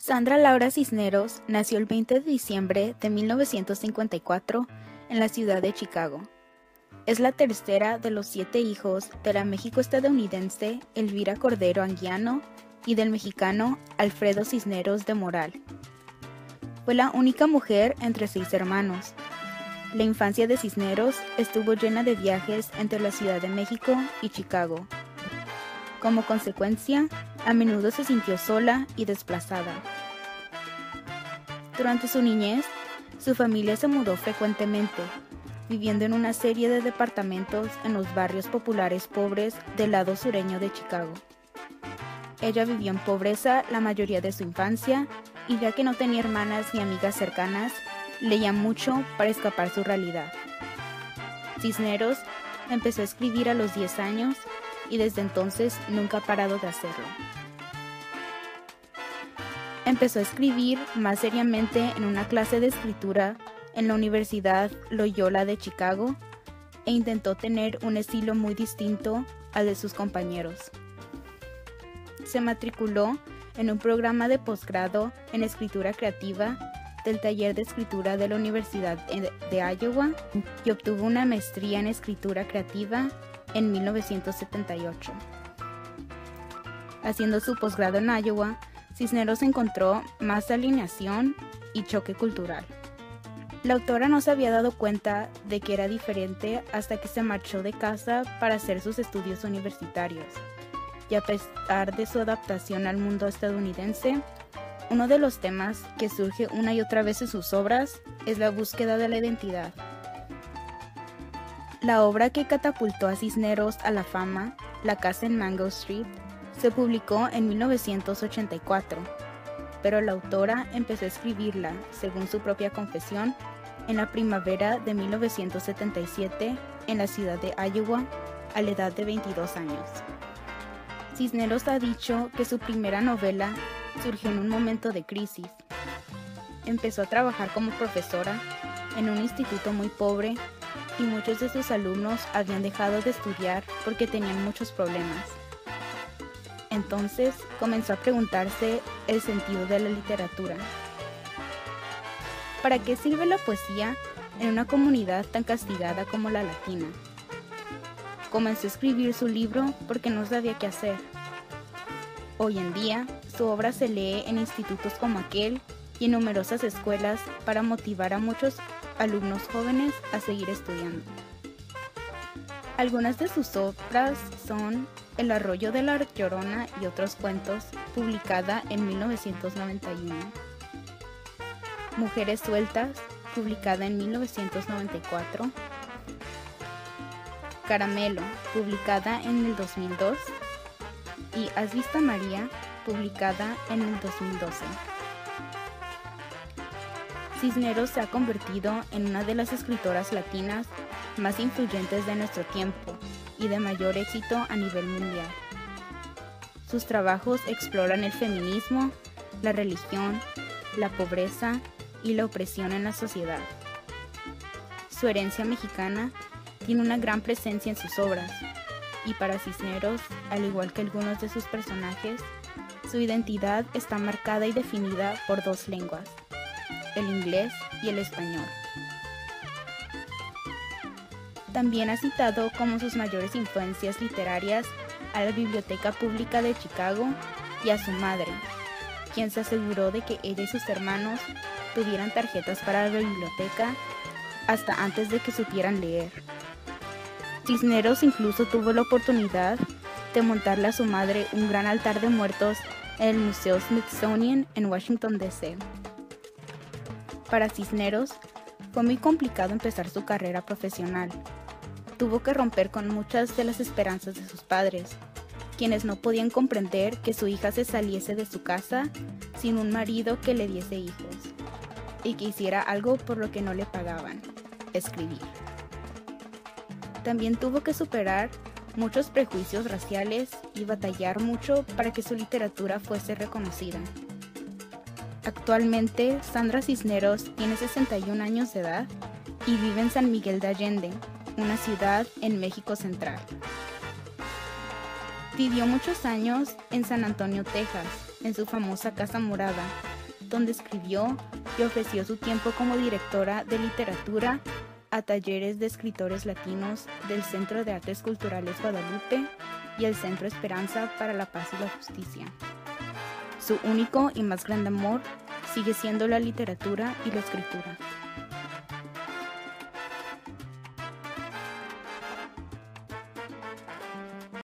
Sandra Laura Cisneros nació el 20 de diciembre de 1954 en la ciudad de Chicago. Es la tercera de los 7 hijos de la méxico-estadounidense Elvira Cordero Anguiano y del mexicano Alfredo Cisneros de Moral. Fue la única mujer entre 6 hermanos. La infancia de Cisneros estuvo llena de viajes entre la Ciudad de México y Chicago. Como consecuencia, a menudo se sintió sola y desplazada. Durante su niñez, su familia se mudó frecuentemente, viviendo en una serie de departamentos en los barrios populares pobres del lado sureño de Chicago. Ella vivió en pobreza la mayoría de su infancia y ya que no tenía hermanas ni amigas cercanas, leía mucho para escapar su realidad. Cisneros empezó a escribir a los 10 años y desde entonces nunca ha parado de hacerlo. Empezó a escribir más seriamente en una clase de escritura en la Universidad Loyola de Chicago e intentó tener un estilo muy distinto al de sus compañeros. Se matriculó en un programa de posgrado en escritura creativa del taller de escritura de la Universidad de Iowa y obtuvo una maestría en escritura creativa en 1978. Haciendo su posgrado en Iowa, Cisneros encontró más alineación y choque cultural. La autora no se había dado cuenta de que era diferente hasta que se marchó de casa para hacer sus estudios universitarios. Y a pesar de su adaptación al mundo estadounidense, uno de los temas que surge una y otra vez en sus obras es la búsqueda de la identidad. La obra que catapultó a Cisneros a la fama, La casa en Mango Street, se publicó en 1984, pero la autora empezó a escribirla, según su propia confesión, en la primavera de 1977 en la ciudad de Iowa, a la edad de 22 años. Cisneros ha dicho que su primera novela surgió en un momento de crisis. Empezó a trabajar como profesora en un instituto muy pobre y muchos de sus alumnos habían dejado de estudiar porque tenían muchos problemas. Entonces comenzó a preguntarse el sentido de la literatura. ¿Para qué sirve la poesía en una comunidad tan castigada como la latina? Comenzó a escribir su libro porque no sabía qué hacer. Hoy en día, su obra se lee en institutos como aquel y en numerosas escuelas para motivar a muchos alumnos jóvenes a seguir estudiando. Algunas de sus obras son El arroyo de la Llorona y otros cuentos, publicada en 1991. Mujeres sueltas, publicada en 1994. Caramelo, publicada en el 2002. Y ¿Has visto a María?, publicada en el 2012. Cisneros se ha convertido en una de las escritoras latinas más influyentes de nuestro tiempo y de mayor éxito a nivel mundial. Sus trabajos exploran el feminismo, la religión, la pobreza y la opresión en la sociedad. Su herencia mexicana tiene una gran presencia en sus obras, y para Cisneros, al igual que algunos de sus personajes, su identidad está marcada y definida por 2 lenguas, el inglés y el español. También ha citado como sus mayores influencias literarias a la Biblioteca Pública de Chicago y a su madre, quien se aseguró de que ella y sus hermanos tuvieran tarjetas para la biblioteca hasta antes de que supieran leer. Cisneros incluso tuvo la oportunidad de montarle a su madre un gran altar de muertos en el Museo Smithsonian en Washington, D.C. Para Cisneros, fue muy complicado empezar su carrera profesional. Tuvo que romper con muchas de las esperanzas de sus padres, quienes no podían comprender que su hija se saliese de su casa sin un marido que le diese hijos, y que hiciera algo por lo que no le pagaban: escribir. También tuvo que superar muchos prejuicios raciales y batallar mucho para que su literatura fuese reconocida. Actualmente, Sandra Cisneros tiene 61 años de edad y vive en San Miguel de Allende, una ciudad en México Central. Vivió muchos años en San Antonio, Texas, en su famosa Casa Morada, donde escribió y ofreció su tiempo como directora de literatura a talleres de escritores latinos del Centro de Artes Culturales Guadalupe y el Centro Esperanza para la Paz y la Justicia. Su único y más grande amor sigue siendo la literatura y la escritura.